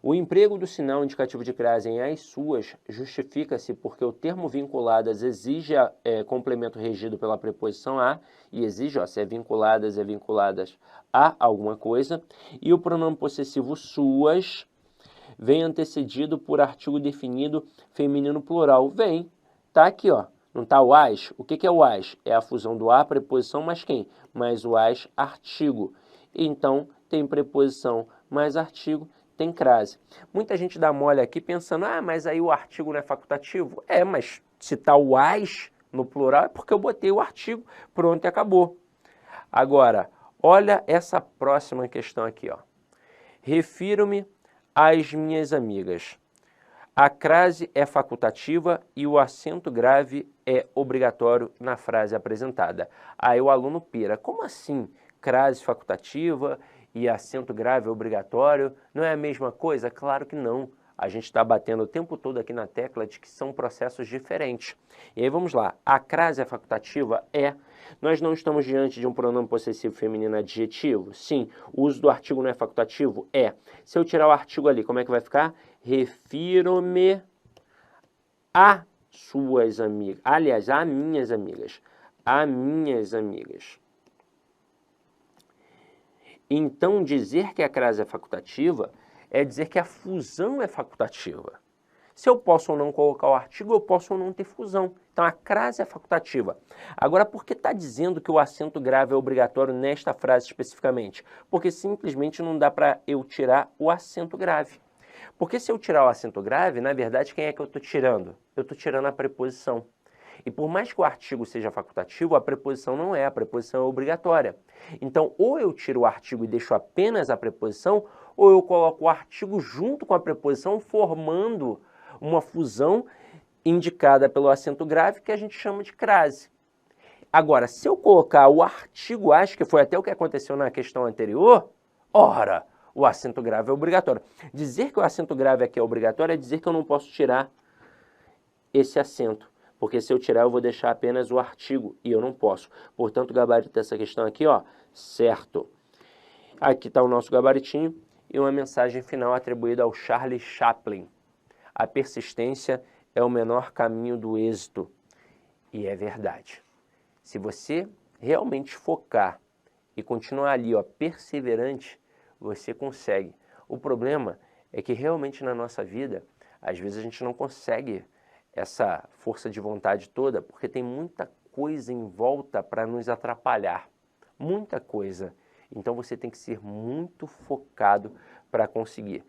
B: O emprego do sinal indicativo de crase em as suas justifica-se porque o termo vinculadas exige complemento regido pela preposição a, e exige, ó, se é vinculadas a alguma coisa, e o pronome possessivo suas vem antecedido por artigo definido feminino plural. Vem, tá aqui, ó. Não está o as? O que é o as? É a fusão do a, preposição, mais quem? Mais o as, artigo. Então, tem preposição mais artigo, tem crase. Muita gente dá mole aqui pensando, ah, mas aí o artigo não é facultativo? É, mas se está o as no plural é porque eu botei o artigo, pronto e acabou. Agora, olha essa próxima questão aqui, ó. Refiro-me às minhas amigas. A crase é facultativa e o acento grave é obrigatório na frase apresentada. Aí o aluno pira. Como assim? Crase facultativa e acento grave é obrigatório? Não é a mesma coisa? Claro que não. A gente está batendo o tempo todo aqui na tecla de que são processos diferentes. E aí vamos lá. A crase é facultativa? É. Nós não estamos diante de um pronome possessivo feminino adjetivo? Sim. O uso do artigo não é facultativo? É. Se eu tirar o artigo ali, como é que vai ficar? Refiro-me a suas amigas. Aliás, a minhas amigas. A minhas amigas. Então, dizer que a crase é facultativa é dizer que a fusão é facultativa. Se eu posso ou não colocar o artigo, eu posso ou não ter fusão. Então, a crase é facultativa. Agora, por que está dizendo que o acento grave é obrigatório nesta frase especificamente? Porque simplesmente não dá para eu tirar o acento grave. Porque se eu tirar o acento grave, na verdade, quem é que eu estou tirando? Eu estou tirando a preposição. E por mais que o artigo seja facultativo, a preposição não é, a preposição é obrigatória. Então, ou eu tiro o artigo e deixo apenas a preposição, ou eu coloco o artigo junto com a preposição, formando uma fusão indicada pelo acento grave, que a gente chama de crase. Agora, se eu colocar o artigo, acho que foi até o que aconteceu na questão anterior, ora, o acento grave é obrigatório. Dizer que o acento grave aqui é obrigatório é dizer que eu não posso tirar esse acento, porque se eu tirar eu vou deixar apenas o artigo e eu não posso. Portanto, o gabarito dessa questão aqui, ó, certo. Aqui está o nosso gabaritinho e uma mensagem final atribuída ao Charlie Chaplin. A persistência é o menor caminho do êxito. E é verdade. Se você realmente focar e continuar ali, ó, perseverante, você consegue. O problema é que realmente na nossa vida, às vezes a gente não consegue essa força de vontade toda, porque tem muita coisa em volta para nos atrapalhar. Muita coisa. Então você tem que ser muito focado para conseguir.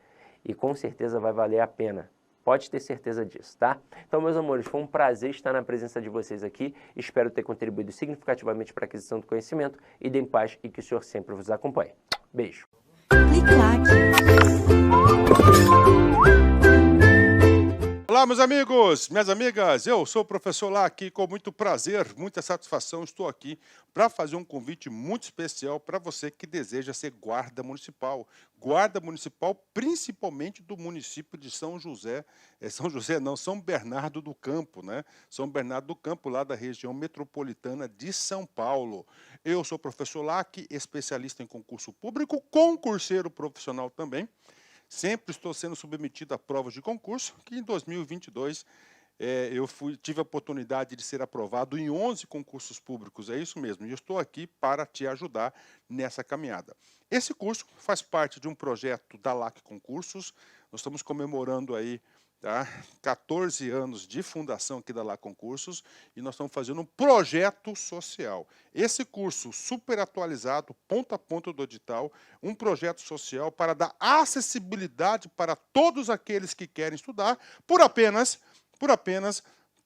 B: E com certeza vai valer a pena. Pode ter certeza disso, tá? Então, meus amores, foi um prazer estar na presença de vocês aqui. Espero ter contribuído significativamente para a aquisição do conhecimento. E dê em paz e que o Senhor sempre vos acompanhe. Beijo.
A: Olá, meus amigos, minhas amigas, eu sou o professor Lá aqui, com muito prazer, muita satisfação, estou aqui para fazer um convite muito especial para você que deseja ser guarda municipal principalmente do município de São José, São Bernardo do Campo, né? São Bernardo do Campo, lá da região metropolitana de São Paulo. Eu sou o professor Lá aqui, especialista em concurso público, concurseiro profissional também. Sempre estou sendo submetido a provas de concurso, que em 2022 tive a oportunidade de ser aprovado em 11 concursos públicos, é isso mesmo, e eu estou aqui para te ajudar nessa caminhada. Esse curso faz parte de um projeto da LAC Concursos, nós estamos comemorando aí 14 anos de fundação aqui da LAC Concursos e nós estamos fazendo um projeto social. Esse curso super atualizado, ponto a ponto do edital, um projeto social para dar acessibilidade para todos aqueles que querem estudar por apenas R$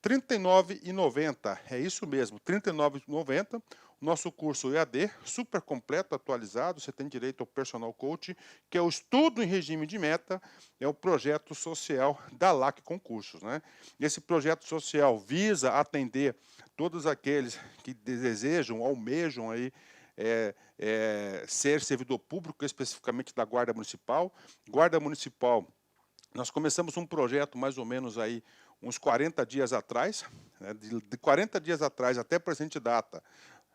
A: 39,90. É isso mesmo, R$ 39,90. Nosso curso EAD, super completo, atualizado, você tem direito ao personal coach, que é o estudo em regime de meta, é o projeto social da LAC Concursos, né? Esse projeto social visa atender todos aqueles que desejam, almejam aí, ser servidor público, especificamente da Guarda Municipal. Guarda Municipal, nós começamos um projeto mais ou menos aí uns 40 dias atrás, né? De 40 dias atrás até a presente data,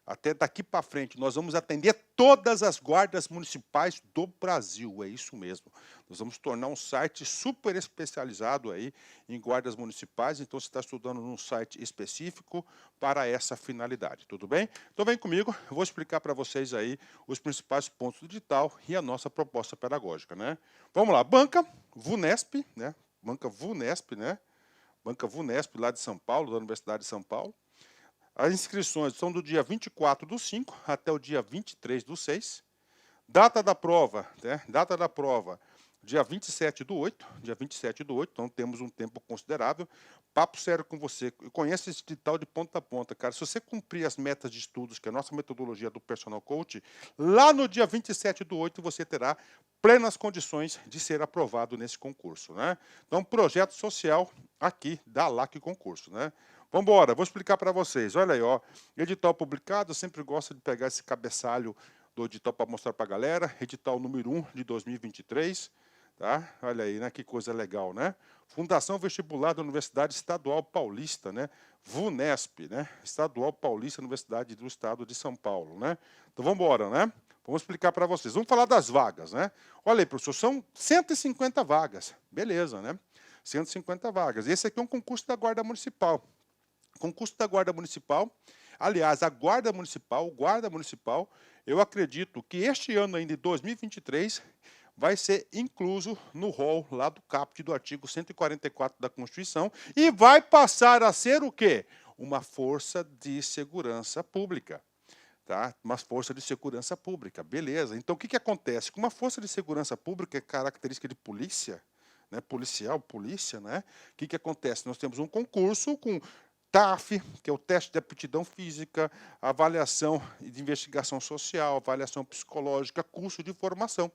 A: até daqui para frente, nós vamos atender todas as guardas municipais do Brasil, é isso mesmo. Nós vamos tornar um site super especializado aí em guardas municipais, então você está estudando num site específico para essa finalidade, tudo bem? Então vem comigo, eu vou explicar para vocês aí os principais pontos do edital e a nossa proposta pedagógica, né? Vamos lá, Banca VUNESP, né? Banca VUNESP, né? Banca VUNESP, lá de São Paulo, da Universidade de São Paulo. As inscrições são do dia 24/5 até o dia 23/6. Data da prova, né? Data da prova, dia 27/8, então temos um tempo considerável. Papo sério com você, eu conheço esse tal de ponta a ponta, cara. Se você cumprir as metas de estudos, que é a nossa metodologia do Personal Coach, lá no dia 27/8 você terá plenas condições de ser aprovado nesse concurso, né? Então, projeto social aqui da LAC Concurso, né? Vamos embora, vou explicar para vocês. Olha aí, ó, edital publicado, eu sempre gosto de pegar esse cabeçalho do edital para mostrar para a galera. Edital número 1 de 2023, tá? Olha aí, né? Que coisa legal, né? Fundação Vestibular da Universidade Estadual Paulista, né? VUNESP, né? Estadual Paulista, Universidade do Estado de São Paulo, né? Então vamos embora, né? Vamos explicar para vocês. Vamos falar das vagas, né? Olha aí, professor, são 150 vagas. Beleza, né? 150 vagas. Esse aqui é um concurso da Guarda Municipal. Concurso da Guarda Municipal. Aliás, a Guarda Municipal, eu acredito que este ano ainda, em 2023, vai ser incluso no rol lá do caput do artigo 144 da Constituição e vai passar a ser o quê? Uma força de segurança pública. Tá? Uma força de segurança pública, beleza. Então, o que acontece? Com uma força de segurança pública, é característica de polícia, né? Policial, polícia, né? O que acontece? Nós temos um concurso com TAF, que é o teste de aptidão física, avaliação de investigação social, avaliação psicológica, curso de formação.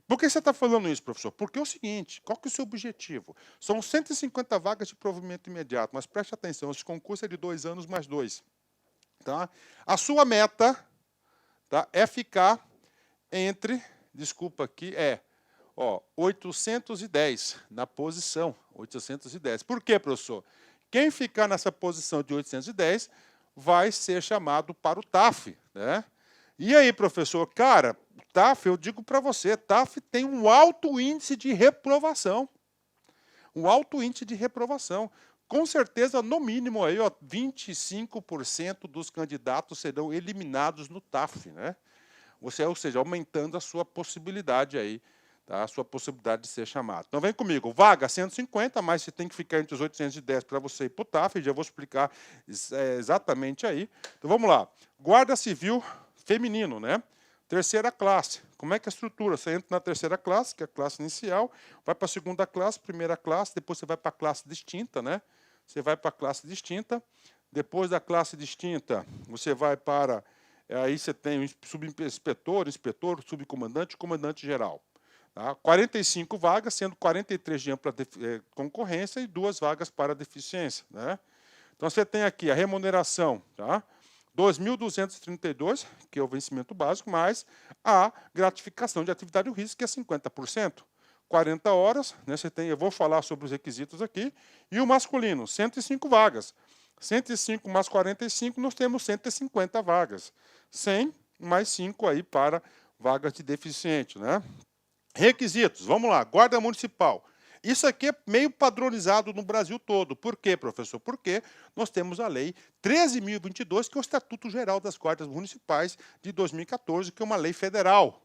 A: Por que você está falando isso, professor? Porque é o seguinte, qual que é o seu objetivo? São 150 vagas de provimento imediato, mas preste atenção, esse concurso é de 2 anos mais 2. Tá? A sua meta, tá, é ficar entre, desculpa aqui, 810 na posição, 810. Por quê, professor? Quem ficar nessa posição de 810 vai ser chamado para o TAF, né? E aí, professor, cara, TAF, eu digo para você, TAF tem um alto índice de reprovação. Um alto índice de reprovação. Com certeza, no mínimo, aí, ó, 25% dos candidatos serão eliminados no TAF, né? Ou seja, aumentando a sua possibilidade aí, tá? A sua possibilidade de ser chamado. Então, vem comigo. Vaga 150, mas você tem que ficar entre os 810 para você ir para o TAF, já vou explicar exatamente aí. Então, vamos lá. Guarda Civil feminino, né? Terceira classe. Como é que é a estrutura? Você entra na terceira classe, que é a classe inicial, vai para a segunda classe, primeira classe, depois você vai para a classe distinta, né? Você vai para a classe distinta, depois da classe distinta, você vai para... Aí você tem o subinspetor, inspetor, subcomandante e comandante geral. Tá? 45 vagas, sendo 43 de ampla concorrência e 2 vagas para deficiência, né? Então, você tem aqui a remuneração, tá? 2.232, que é o vencimento básico, mais a gratificação de atividade e risco, que é 50%. 40 horas, né, você tem, eu vou falar sobre os requisitos aqui, e o masculino, 105 vagas. 105 mais 45, nós temos 150 vagas. 100 mais 5 aí para vagas de deficiente, né? Requisitos, vamos lá, Guarda Municipal. Isso aqui é meio padronizado no Brasil todo. Por quê, professor? Porque nós temos a Lei 13.022, que é o Estatuto Geral das Guardas Municipais de 2014, que é uma lei federal.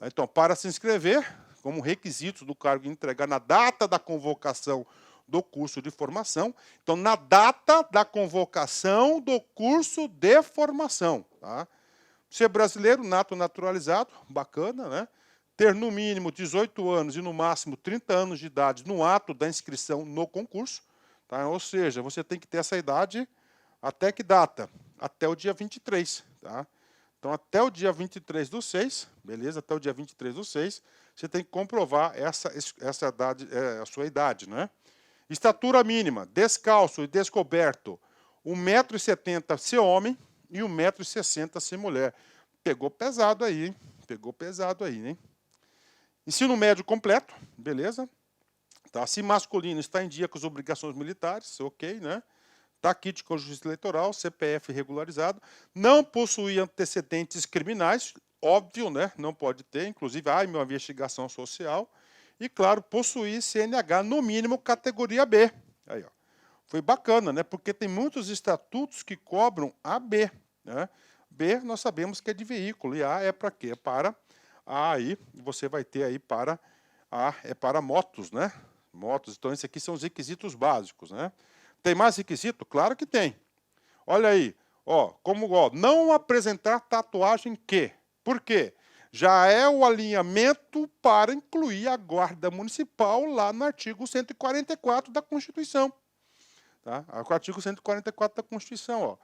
A: Então, para se inscrever, como requisitos do cargo entregar na data da convocação do curso de formação. Então, na data da convocação do curso de formação. Tá? Ser brasileiro, nato naturalizado, bacana, né? Ter no mínimo 18 anos e no máximo 30 anos de idade no ato da inscrição no concurso. Tá? Ou seja, você tem que ter essa idade até que data? Até o dia 23. Tá? Então, até o dia 23/6, beleza? Até o dia 23/6, você tem que comprovar essa idade, a sua idade, né? Estatura mínima, descalço e descoberto, 1,70 m ser homem e 1,60 m ser mulher. Pegou pesado aí, hein? Pegou pesado aí, hein? Ensino médio completo, beleza? Tá? Se masculino, está em dia com as obrigações militares, ok, né? Está kit com justiça eleitoral, CPF regularizado, não possui antecedentes criminais, óbvio, né? Não pode ter, inclusive, uma investigação social. E, claro, possuir CNH, no mínimo, categoria B. Aí, ó. Foi bacana, né? Porque tem muitos estatutos que cobram AB. Né? B, nós sabemos que é de veículo, e A é para quê? É para A, aí você vai ter aí para A, é para motos, né? Motos, então, esses aqui são os requisitos básicos, né? Tem mais requisito? Claro que tem. Olha aí, ó, não apresentar tatuagem que. Por quê? já é o alinhamento para incluir a Guarda Municipal lá no artigo 144 da Constituição. Tá? O artigo 144 da Constituição, ó.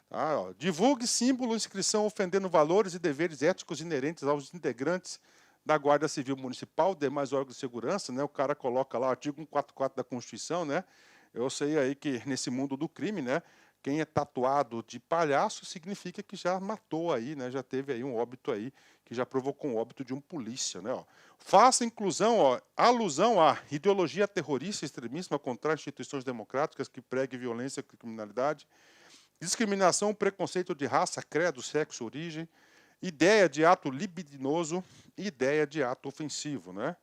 A: Tá, ó. Divulgue símbolo, inscrição ofendendo valores e deveres éticos inerentes aos integrantes da Guarda Civil Municipal, demais órgãos de segurança, né? O cara coloca lá o artigo 144 da Constituição, né? Eu sei aí que nesse mundo do crime, né? Quem é tatuado de palhaço significa que já matou aí, né? Já teve aí um óbito aí, que já provocou um óbito de um polícia, né? Ó. Faça inclusão, ó, alusão à ideologia terrorista, extremismo contra instituições democráticas que pregue violência e criminalidade, discriminação, preconceito de raça, credo, sexo, origem, ideia de ato libidinoso e ideia de ato ofensivo, né?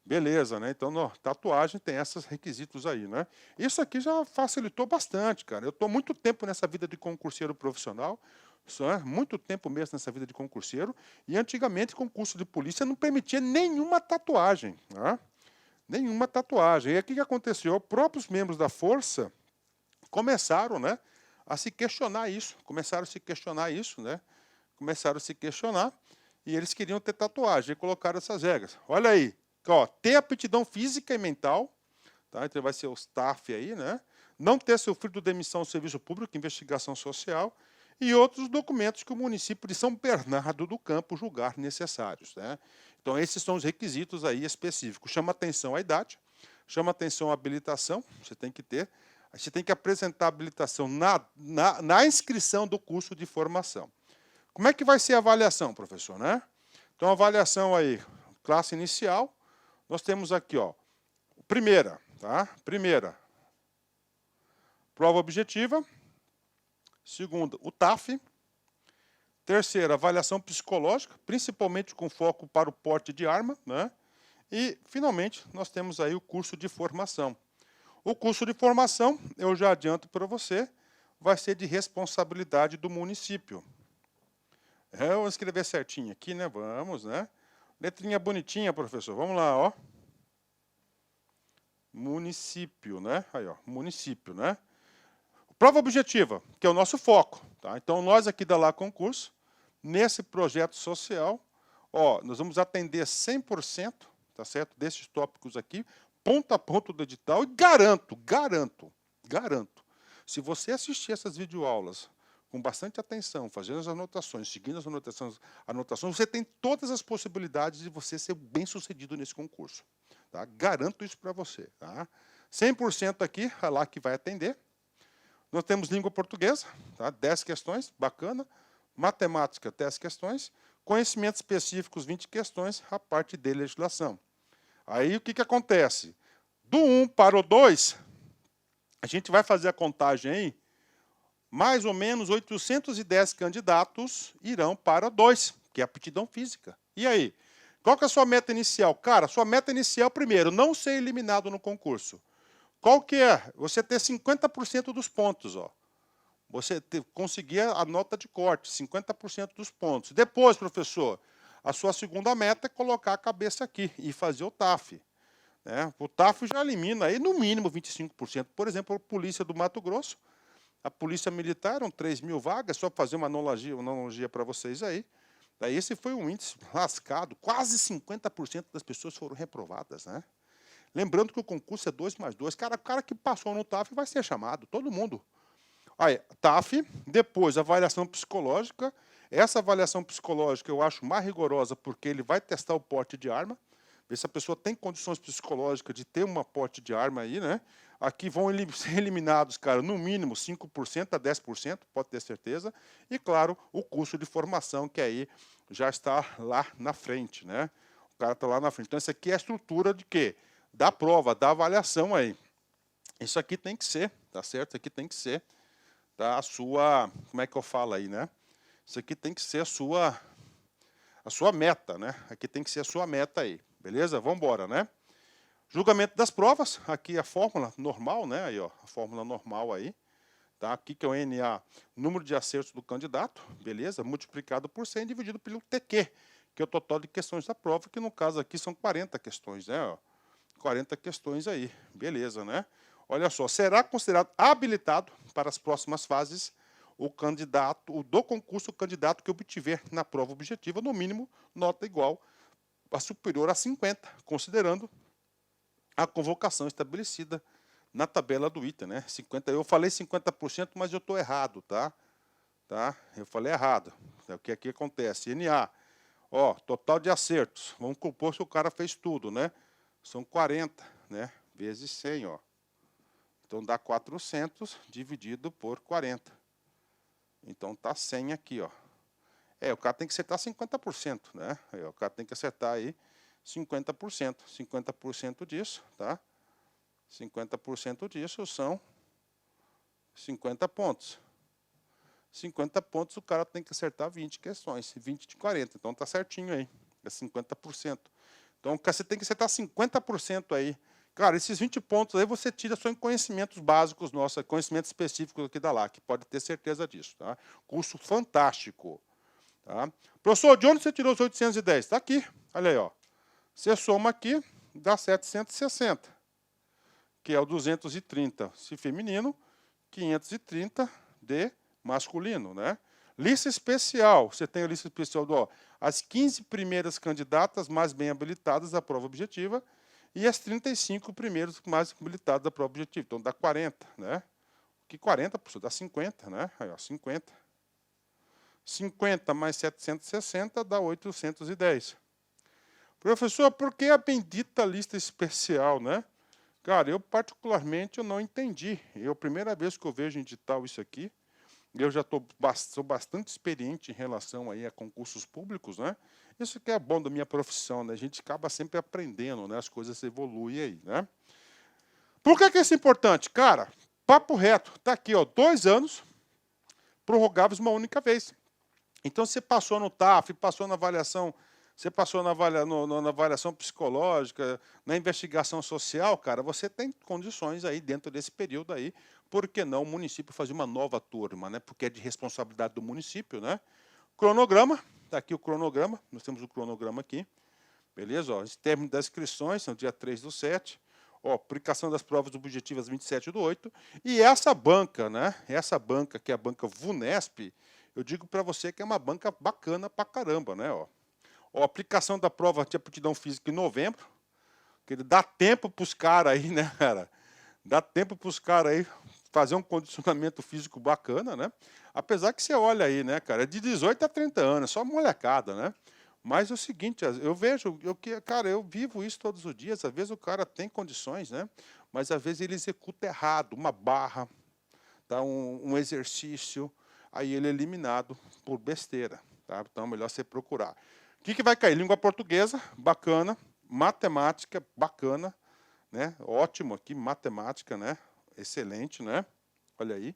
A: Beleza, né? Então, tatuagem tem esses requisitos aí, né? Isso aqui já facilitou bastante, cara. Eu estou muito tempo nessa vida de concurseiro profissional, muito tempo mesmo nessa vida de concurseiro, e antigamente concurso de polícia não permitia nenhuma tatuagem, né? Nenhuma tatuagem. E aí o que aconteceu? Os próprios membros da força começaram, né, a se questionar isso, né? Começaram a se questionar, e eles queriam ter tatuagem, e colocaram essas regras. Olha aí. Ó, ter aptidão física e mental, tá? Então vai ser o TAF aí, né? Não ter sofrido demissão do serviço público, investigação social e outros documentos que o município de São Bernardo do Campo julgar necessários, né? Então esses são os requisitos aí específicos. Chama atenção a idade, chama atenção a habilitação, você tem que ter. Você tem que apresentar a habilitação na inscrição do curso de formação. Como é que vai ser a avaliação, professor, né? Então a avaliação aí, classe inicial. Nós temos aqui, ó, primeira, tá? Primeira, prova objetiva. Segunda, o TAF. Terceira, avaliação psicológica, principalmente com foco para o porte de arma, né? E, finalmente, nós temos aí o curso de formação. O curso de formação, eu já adianto para você, vai ser de responsabilidade do município. Eu vou escrever certinho aqui, né? Vamos, né? Letrinha bonitinha, professor. Vamos lá, ó. Município, né? Aí, ó, município, né? Prova objetiva, que é o nosso foco, tá? Então, nós aqui da Lá Concurso, nesse projeto social, ó, nós vamos atender 100%, tá certo? Desses tópicos aqui, ponto a ponto do edital, e garanto, se você assistir essas videoaulas com bastante atenção, fazendo as anotações, seguindo as anotações, você tem todas as possibilidades de você ser bem-sucedido nesse concurso. Tá? Garanto isso para você. Tá? 100% aqui, é lá que vai atender. Nós temos língua portuguesa, tá? 10 questões, bacana. Matemática, 10 questões. Conhecimentos específicos, 20 questões, a parte de legislação. Aí o que acontece? Do 1 para o 2, a gente vai fazer a contagem aí, mais ou menos 810 candidatos irão para 2, que é a aptidão física. E aí? Qual que é a sua meta inicial? Cara, sua meta inicial, primeiro, não ser eliminado no concurso. Qual que é? Você ter 50% dos pontos, ó. Você conseguir a nota de corte, 50% dos pontos. Depois, professor, a sua segunda meta é colocar a cabeça aqui e fazer o TAF. Né? O TAF já elimina aí, no mínimo 25%. Por exemplo, a Polícia do Mato Grosso, a Polícia Militar, eram 3.000 vagas, só fazer uma analogia para vocês aí. Daí esse foi um índice lascado, quase 50% das pessoas foram reprovadas, né? Lembrando que o concurso é 2+2. Cara, o cara que passou no TAF vai ser chamado, todo mundo. Aí, TAF, depois avaliação psicológica. Essa avaliação psicológica eu acho mais rigorosa porque ele vai testar o porte de arma, ver se a pessoa tem condições psicológicas de ter uma porte de arma aí, né? Aqui vão ser eliminados, cara, no mínimo 5% a 10%, pode ter certeza. E, claro, o curso de formação, que aí já está lá na frente, né? O cara está lá na frente. Então, essa aqui é a estrutura de quê? Da prova, da avaliação aí. Isso aqui tem que ser, tá certo? Isso aqui tem que ser, tá? A sua, como é que eu falo aí, né? Isso aqui tem que ser a sua meta, né? Aqui tem que ser a sua meta aí, beleza? Vamos embora, né? Julgamento das provas, aqui a fórmula normal, né? Aí, ó, a fórmula normal aí, tá? Aqui que é o NA, número de acertos do candidato, beleza? Multiplicado por 100 dividido pelo TQ, que é o total de questões da prova, que no caso aqui são 40 questões, né? Ó, 40 questões aí, beleza, né? Olha só, será considerado habilitado para as próximas fases o candidato, do concurso, o candidato que obtiver na prova objetiva, no mínimo, nota igual a superior a 50, considerando a convocação estabelecida na tabela do item, né? 50, eu falei 50%, mas eu estou errado, tá? Eu falei errado. O que aqui acontece? NA, ó, total de acertos. Vamos compor se o cara fez tudo, né? São 40, né? Vezes 100, ó. Então dá 400 dividido por 40. Então tá 100 aqui, ó. O cara tem que acertar 50%, né? O cara tem que acertar aí 50%. 50% disso, tá? 50% disso são 50 pontos. 50 pontos o cara tem que acertar 20 questões, 20 de 40. Então tá certinho aí, é 50%. Então você tem que acertar 50% aí. Cara, esses 20 pontos aí você tira só em conhecimentos básicos nossos, conhecimentos específicos aqui da LAC, pode ter certeza disso, tá? Curso fantástico, tá? Professor, de onde você tirou os 810? Está aqui, olha aí, ó. Você soma aqui, dá 760, que é o 230 se feminino, 530 de masculino, né? Lista especial, você tem a lista especial do, ó, as 15 primeiras candidatas mais bem habilitadas à prova objetiva e as 35 primeiros mais habilitados da prova objetiva. Então dá 40, né? Que 40, professor, dá 50, né? Aí, ó, 50. 50 mais 760 dá 810. Professor, por que a bendita lista especial, né? Cara, eu particularmente eu não entendi. É a primeira vez que eu vejo em edital isso aqui. Eu já sou bastante experiente em relação aí a concursos públicos, né? Isso que é bom da minha profissão, né? A gente acaba sempre aprendendo, né? As coisas evoluem aí, né? Por que isso é importante? Cara, papo reto, tá aqui, ó, 2 anos prorrogáveis uma única vez. Então, você passou no TAF, passou na avaliação, você passou na avaliação psicológica, na investigação social, cara, você tem condições aí dentro desse período aí, por que não o município fazer uma nova turma, né? Porque é de responsabilidade do município, né? Cronograma, está aqui o cronograma, nós temos o cronograma aqui, beleza? Ó, término das inscrições, no dia 3/7, ó, aplicação das provas objetivas 27/8, e essa banca, né? Essa banca, que é a banca VUNESP, eu digo para você que é uma banca bacana pra caramba, né? Ó, aplicação da prova de aptidão física em novembro, que ele dá tempo para os caras aí, né, cara? Dá tempo para os caras aí fazer um condicionamento físico bacana, né? Apesar que você olha aí, né, cara, é de 18 a 30 anos, só molecada, né? Mas é o seguinte, eu vejo, cara, eu vivo isso todos os dias, às vezes o cara tem condições, né? Mas às vezes ele executa errado, uma barra, tá? um exercício, aí ele é eliminado por besteira, tá? Então é melhor você procurar. O que vai cair? Língua portuguesa, bacana. Matemática, bacana, né? Ótimo aqui, matemática, né? Excelente, né? Olha aí.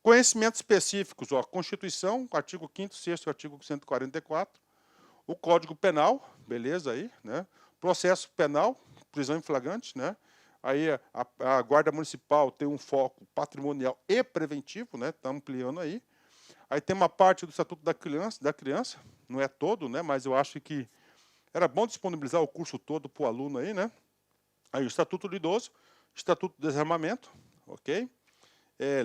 A: Conhecimentos específicos, ó, Constituição, artigo 5º, 6º, artigo 144. O Código Penal, beleza aí, né? Processo penal, prisão em flagrante, né? Aí a Guarda Municipal tem um foco patrimonial e preventivo, né? Está ampliando aí. Aí tem uma parte do Estatuto da Criança, não é todo, né? Mas eu acho que era bom disponibilizar o curso todo para o aluno aí, né? Aí o Estatuto do Idoso, Estatuto do Desarmamento, ok?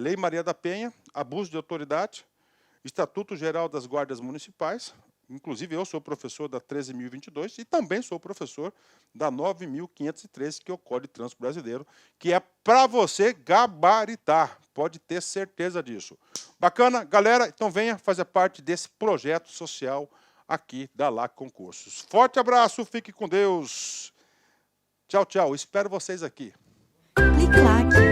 A: Lei Maria da Penha, abuso de autoridade, Estatuto Geral das Guardas Municipais, inclusive eu sou professor da 13.022 e também sou professor da 9.513, que é o Código de Trânsito Brasileiro, que é para você gabaritar, pode ter certeza disso. Bacana? Galera, então venha fazer parte desse projeto social aqui da LAC Concursos. Forte abraço, fique com Deus. Tchau, tchau. Espero vocês aqui.
C: Clique like.